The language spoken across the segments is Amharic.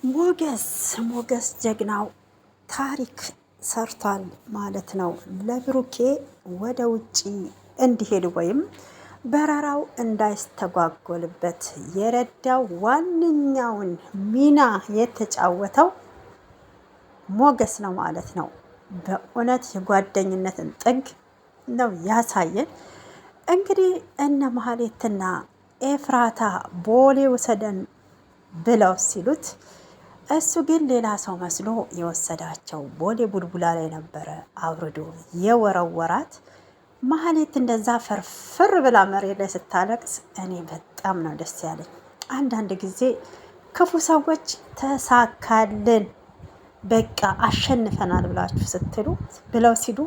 ሞገስ ጀግናው ታሪክ ሰርቷል ማለት ነው። ለብሩኬ ወደ ውጪ እንዲሄድ ወይም በረራው እንዳይስተጓጎልበት የረዳው ዋነኛውን ሚና የተጫወተው ሞገስ ነው ማለት ነው። በእውነት የጓደኝነትን ጥግ ነው ያሳየን። እንግዲህ እነ መሀሌትና ኤፍራታ ቦሌ ውሰደን ብለው ሲሉት እሱ ግን ሌላ ሰው መስሎ የወሰዳቸው ቦሌ ቡልቡላ ላይ ነበረ አውርዶ የወረወራት። መሀሌት እንደዛ ፍርፍር ብላ መሬት ላይ ስታለቅስ እኔ በጣም ነው ደስ ያለኝ። አንዳንድ ጊዜ ክፉ ሰዎች ተሳካልን በቃ አሸንፈናል ብላችሁ ስትሉ ብለው ሲሉ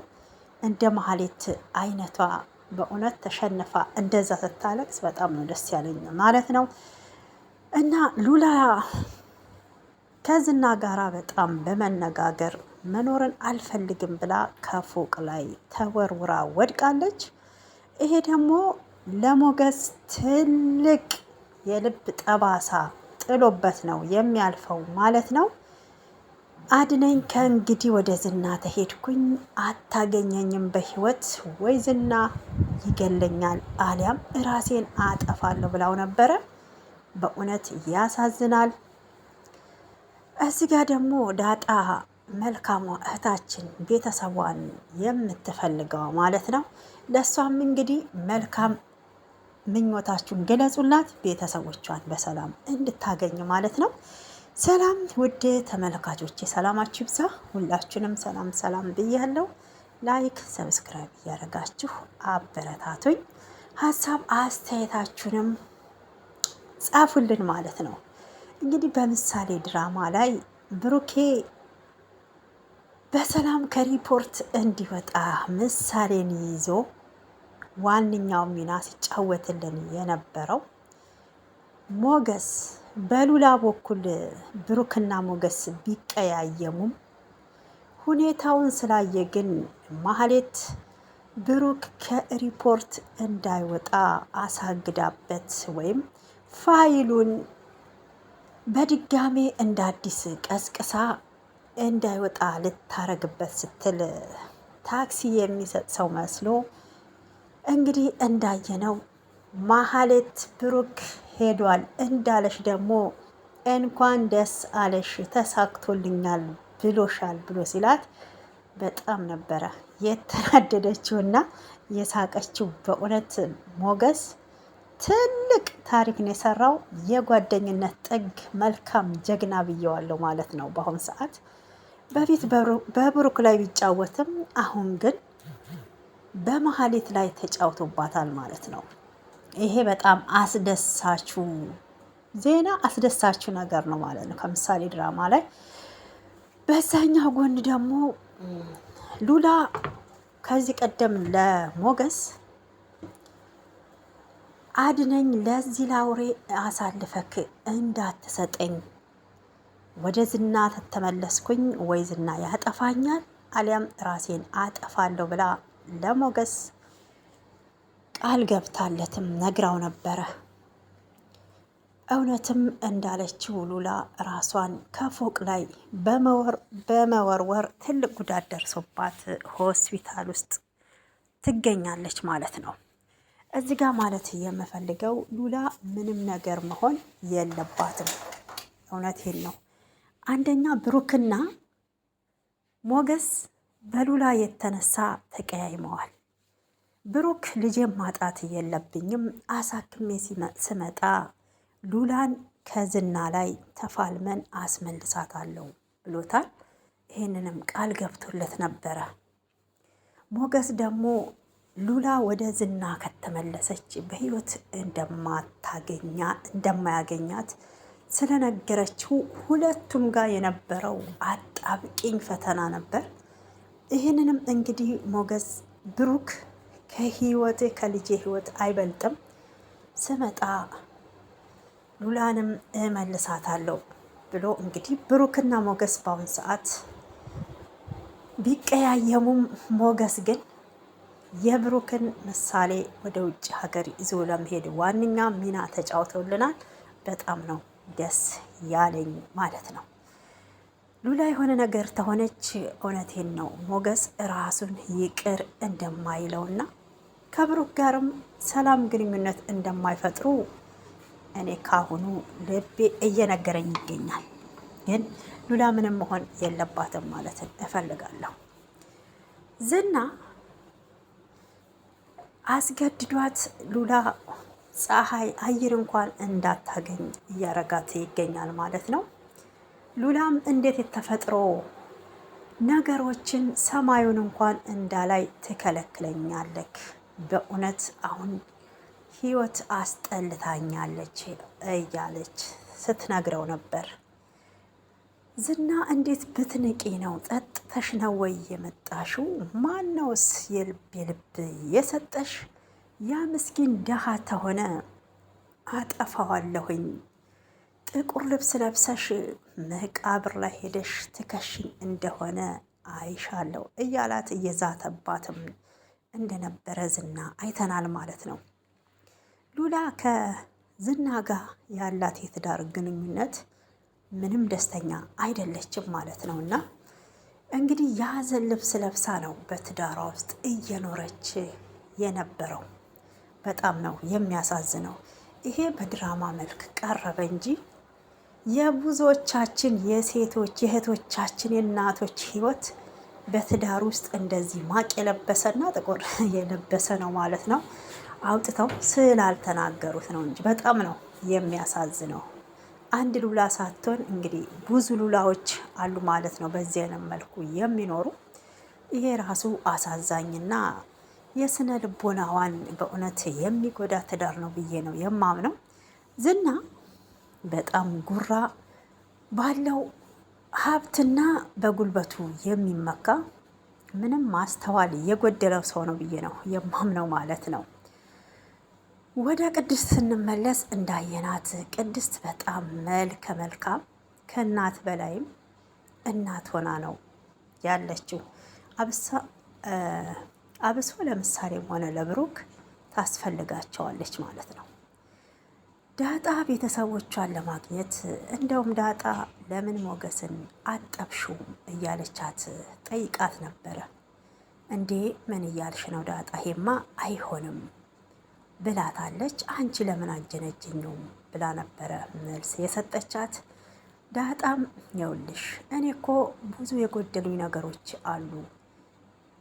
እንደ መሀሌት አይነቷ በእውነት ተሸንፋ እንደዛ ስታለቅስ በጣም ነው ደስ ያለኝ ማለት ነው። እና ሉላ ከዝና ጋራ በጣም በመነጋገር መኖርን አልፈልግም ብላ ከፎቅ ላይ ተወርውራ ወድቃለች። ይሄ ደግሞ ለሞገስ ትልቅ የልብ ጠባሳ ጥሎበት ነው የሚያልፈው ማለት ነው። አድነኝ ከእንግዲህ ወደ ዝና ተሄድኩኝ አታገኘኝም በህይወት ወይ ዝና ይገለኛል አሊያም ራሴን አጠፋለሁ ብላው ነበረ። በእውነት ያሳዝናል። እዚህ ጋር ደግሞ ዳጣ መልካሟ እህታችን ቤተሰቧን የምትፈልገው ማለት ነው። ለእሷም እንግዲህ መልካም ምኞታችሁን ገለጹላት፣ ቤተሰቦቿን በሰላም እንድታገኝ ማለት ነው። ሰላም ውድ ተመልካቾች ሰላማችሁ ይብዛ። ሁላችሁንም ሰላም ሰላም ብያለሁ። ላይክ ሰብስክራይብ እያደረጋችሁ አበረታቱኝ። ሀሳብ አስተያየታችሁንም ጻፉልን ማለት ነው። እንግዲህ በምሳሌ ድራማ ላይ ብሩኬ በሰላም ከሪፖርት እንዲወጣ ምሳሌን ይዞ ዋነኛው ሚና ሲጫወትልን የነበረው ሞገስ በሉላ በኩል ብሩክና ሞገስ ቢቀያየሙም ሁኔታውን ስላየ ግን ማህሌት ብሩክ ከሪፖርት እንዳይወጣ አሳግዳበት ወይም ፋይሉን በድጋሜ እንደ አዲስ ቀስቅሳ እንዳይወጣ ልታረግበት ስትል ታክሲ የሚሰጥ ሰው መስሎ እንግዲህ እንዳየነው ማህሌት ብሩክ ሄዷል እንዳለሽ ደግሞ እንኳን ደስ አለሽ ተሳክቶልኛል ብሎሻል ብሎ ሲላት በጣም ነበረ የተናደደችውና የሳቀችው። በእውነት ሞገስ ትልቅ ታሪክ ነው የሰራው። የጓደኝነት ጥግ መልካም ጀግና ብየዋለሁ ማለት ነው። በአሁኑ ሰዓት በፊት በብሩክ ላይ ቢጫወትም አሁን ግን በመሀሌት ላይ ተጫውቶባታል ማለት ነው። ይሄ በጣም አስደሳችሁ ዜና አስደሳችሁ ነገር ነው ማለት ነው ከምሳሌ ድራማ ላይ። በዛኛው ጎን ደግሞ ሉላ ከዚህ ቀደም ለሞገስ አድነኝ ለዚህ ላውሬ አሳልፈክ እንዳትሰጠኝ ወደ ዝና ተመለስኩኝ ወይ ዝና ያጠፋኛል አሊያም ራሴን አጠፋለሁ ብላ ለሞገስ ቃል ገብታለትም ነግራው ነበረ። እውነትም እንዳለችው ሉላ ራሷን ከፎቅ ላይ በመወርወር ትልቅ ጉዳት ደርሶባት ሆስፒታል ውስጥ ትገኛለች ማለት ነው። እዚህ ጋር ማለት የምፈልገው ሉላ ምንም ነገር መሆን የለባትም። እውነቴን ነው። አንደኛ ብሩክና ሞገስ በሉላ የተነሳ ተቀያይመዋል። ብሩክ ልጄን ማጣት የለብኝም አሳክሜ ስመጣ ሉላን ከዝና ላይ ተፋልመን አስመልሳታለሁ ብሎታል። ይህንንም ቃል ገብቶለት ነበረ። ሞገስ ደግሞ ሉላ ወደ ዝና ከተመለሰች በህይወት እንደማያገኛት ስለነገረችው ሁለቱም ጋር የነበረው አጣብቂኝ ፈተና ነበር። ይህንንም እንግዲህ ሞገስ ብሩክ ከልጄ ህይወት አይበልጥም ስመጣ ሉላንም እመልሳታለሁ ብሎ እንግዲህ ብሩክና ሞገስ በአሁን ሰዓት ቢቀያየሙም ሞገስ ግን የብሩክን ምሳሌ ወደ ውጭ ሀገር ይዞ ለመሄድ ዋነኛ ሚና ተጫውተውልናል። በጣም ነው ደስ ያለኝ ማለት ነው። ሉላ የሆነ ነገር ተሆነች እውነቴን ነው ሞገስ ራሱን ይቅር እንደማይለውና ከብሩክ ጋርም ሰላም ግንኙነት እንደማይፈጥሩ እኔ ካሁኑ ልቤ እየነገረኝ ይገኛል። ግን ሉላ ምንም መሆን የለባትም ማለት እፈልጋለሁ። ዝና አስገድዷት ሉላ ፀሐይ አየር እንኳን እንዳታገኝ እያረጋት ይገኛል ማለት ነው። ሉላም እንዴት የተፈጥሮ ነገሮችን ሰማዩን እንኳን እንዳላይ ትከለክለኛለክ? በእውነት አሁን ህይወት አስጠልታኛለች እያለች ስትነግረው ነበር። ዝና እንዴት ብትንቂ ነው? ጠጥተሽ ነው ወይ የመጣሽው? ማነውስ የልብ የሰጠሽ? ያ ምስኪን ደሃ ተሆነ አጠፋዋለሁኝ። ጥቁር ልብስ ለብሰሽ መቃብር ላይ ሄደሽ ትከሽኝ እንደሆነ አይሻለሁ እያላት እየዛተባትም እንደነበረ ዝና አይተናል ማለት ነው። ሉላ ከዝና ጋር ያላት የትዳር ግንኙነት ምንም ደስተኛ አይደለችም ማለት ነው። እና እንግዲህ የሀዘን ልብስ ለብሳ ነው በትዳሯ ውስጥ እየኖረች የነበረው። በጣም ነው የሚያሳዝነው። ይሄ በድራማ መልክ ቀረበ እንጂ የብዙዎቻችን የሴቶች የእህቶቻችን የእናቶች ህይወት በትዳር ውስጥ እንደዚህ ማቅ የለበሰና ጥቁር የለበሰ ነው ማለት ነው። አውጥተው ስላልተናገሩት ነው እንጂ በጣም ነው የሚያሳዝነው። አንድ ሉላ ሳትሆን እንግዲህ ብዙ ሉላዎች አሉ ማለት ነው በዚህ አይነት መልኩ የሚኖሩ። ይሄ ራሱ አሳዛኝና የስነ ልቦናዋን በእውነት የሚጎዳ ትዳር ነው ብዬ ነው የማምነው። ዝና በጣም ጉራ ባለው ሀብትና በጉልበቱ የሚመካ ምንም ማስተዋል የጎደለው ሰው ነው ብዬ ነው የማምነው ማለት ነው። ወደ ቅድስት ስንመለስ እንዳየናት ቅድስት በጣም መልከ መልካም ከእናት በላይም እናት ሆና ነው ያለችው። አብሶ ለምሳሌም ሆነ ለብሩክ ታስፈልጋቸዋለች ማለት ነው። ዳጣ ቤተሰቦቿን ለማግኘት እንደውም ዳጣ ለምን ሞገስን አጠብሽውም እያለቻት ጠይቃት ነበረ። እንዴ ምን እያልሽ ነው ዳጣ? ሄማ አይሆንም ብላታለች። አንቺ ለምን አጀነጅኝም ብላ ነበረ መልስ የሰጠቻት። ዳጣም የውልሽ እኔ እኮ ብዙ የጎደሉኝ ነገሮች አሉ።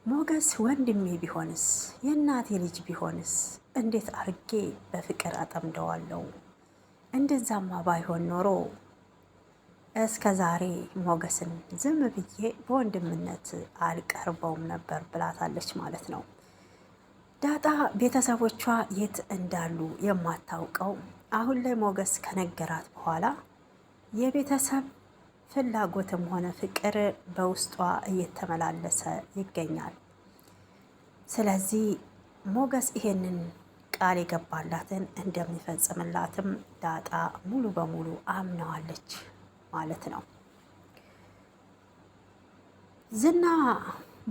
ሞገስ ወንድሜ ቢሆንስ የእናቴ ልጅ ቢሆንስ እንዴት አርጌ በፍቅር አጠምደዋለሁ? እንደዛማ ባይሆን ኖሮ እስከ ዛሬ ሞገስን ዝም ብዬ በወንድምነት አልቀርበውም ነበር ብላታለች ማለት ነው። ዳጣ ቤተሰቦቿ የት እንዳሉ የማታውቀው አሁን ላይ ሞገስ ከነገራት በኋላ የቤተሰብ ፍላጎትም ሆነ ፍቅር በውስጧ እየተመላለሰ ይገኛል። ስለዚህ ሞገስ ይሄንን ቃል የገባላትን እንደሚፈጽምላትም ዳጣ ሙሉ በሙሉ አምነዋለች ማለት ነው። ዝና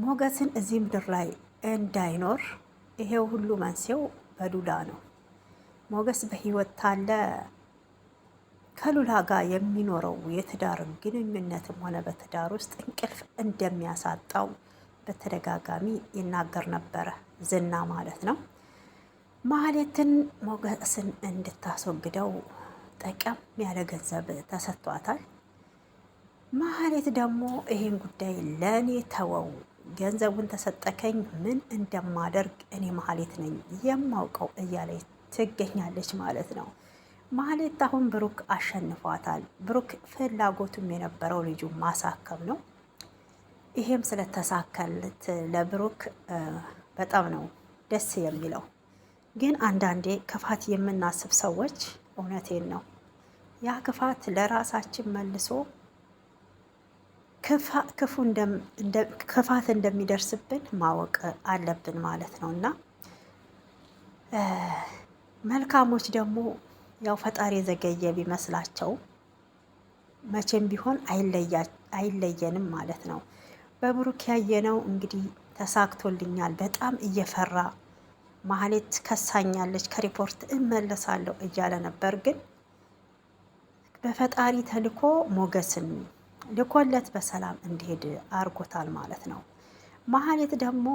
ሞገስን እዚህ ምድር ላይ እንዳይኖር ይሄው ሁሉ መንስኤው በሉላ ነው። ሞገስ በህይወት ታለ ከሉላ ጋር የሚኖረው የትዳር ግንኙነትም ሆነ በትዳር ውስጥ እንቅልፍ እንደሚያሳጣው በተደጋጋሚ ይናገር ነበረ ዝና ማለት ነው። ማህሌትን ሞገስን እንድታስወግደው ጠቀም ያለ ገንዘብ ተሰጥቷታል። ማህሌት ደግሞ ይሄን ጉዳይ ለእኔ ተወው፣ ገንዘቡን ተሰጠከኝ ምን እንደማደርግ እኔ ማህሌት ነኝ የማውቀው እያለች ትገኛለች ማለት ነው። ማህሌት አሁን ብሩክ አሸንፏታል። ብሩክ ፍላጎቱም የነበረው ልጁ ማሳከም ነው። ይሄም ስለተሳካለት ለብሩክ በጣም ነው ደስ የሚለው። ግን አንዳንዴ ክፋት የምናስብ ሰዎች እውነቴን ነው ያ ክፋት ለራሳችን መልሶ ክፋት እንደሚደርስብን ማወቅ አለብን ማለት ነው። እና መልካሞች ደግሞ ያው ፈጣሪ የዘገየ ቢመስላቸው መቼም ቢሆን አይለየንም ማለት ነው። በብሩክ ያየነው እንግዲህ ተሳክቶልኛል፣ በጣም እየፈራ ማህሌት ከሳኛለች፣ ከሪፖርት እመለሳለሁ እያለ ነበር። ግን በፈጣሪ ተልኮ ሞገስን ልኮለት በሰላም እንዲሄድ አርጎታል ማለት ነው። መሀሌት ደግሞ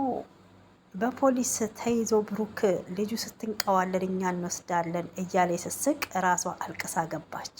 በፖሊስ ተይዞ ብሩክ ልጁ ስትንቀዋለን እኛ እንወስዳለን እያለ ስስቅ ራሷ አልቅሳ ገባች።